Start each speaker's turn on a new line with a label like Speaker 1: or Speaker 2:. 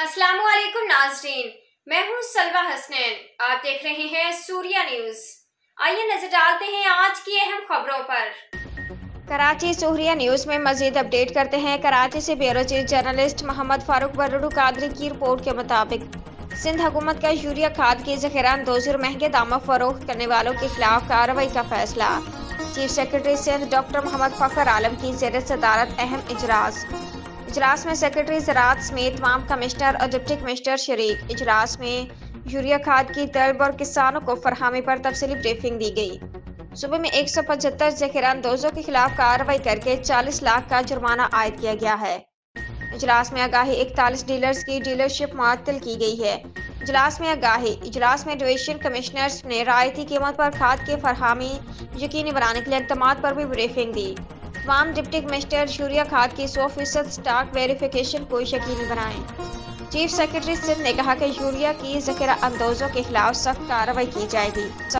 Speaker 1: अस्सलाम वालेकुम नाज़रीन, मैं हूँ सलवा हसनैन। आप देख रहे हैं सूर्या न्यूज़। आइए नजर डालते हैं आज की अहम खबरों पर।
Speaker 2: कराची सूर्या न्यूज़ में मजीद अपडेट करते हैं। कराची से bureau chief journalist Mohammad Farooq बर्रडू कादरी की रिपोर्ट के मुताबिक सिंध हुकूमत का यूरिया खाद की ज़ख़ीरा अंदोज़ी और महंगे दामों फरोख्त करने वालों के खिलाफ कार्रवाई का फैसला। Chief secretary Sindh doctor Mohammad Fakhar Alam की ज़ेर सदारत अहम इजलास में सेक्रेटरी ज़राअत समेत तमाम कमिश्नर और डिप्टी कमिश्नर शरीक। इजलास में यूरिया खाद की तलब और किसानों को फरहमी पर तफसीली ब्रीफिंग दी गई। सूबे में 175 ज़ख़ीरा अंदोज़ों के खिलाफ कार्रवाई करके 40 लाख का जुर्माना आयद किया गया है। इजलास में आगाही 41 डीलर्स की डीलरशिप मुअत्तल की गई है। इजलास में डिवीजन कमिश्नर्स ने रायती कीमत पर खाद के फरहमी यकीनी बनाने के लिए इक़दामात पर भी ब्रीफिंग दी। तमाम डिप्टी कमिश्नर यूरिया खाद की 100% स्टॉक वेरिफिकेशन को यकीनी बनाएं। चीफ सेक्रेटरी सिंध ने कहा कि यूरिया की ज़ख़ीरा अंदोज़ों के खिलाफ सख्त कार्रवाई की जाएगी।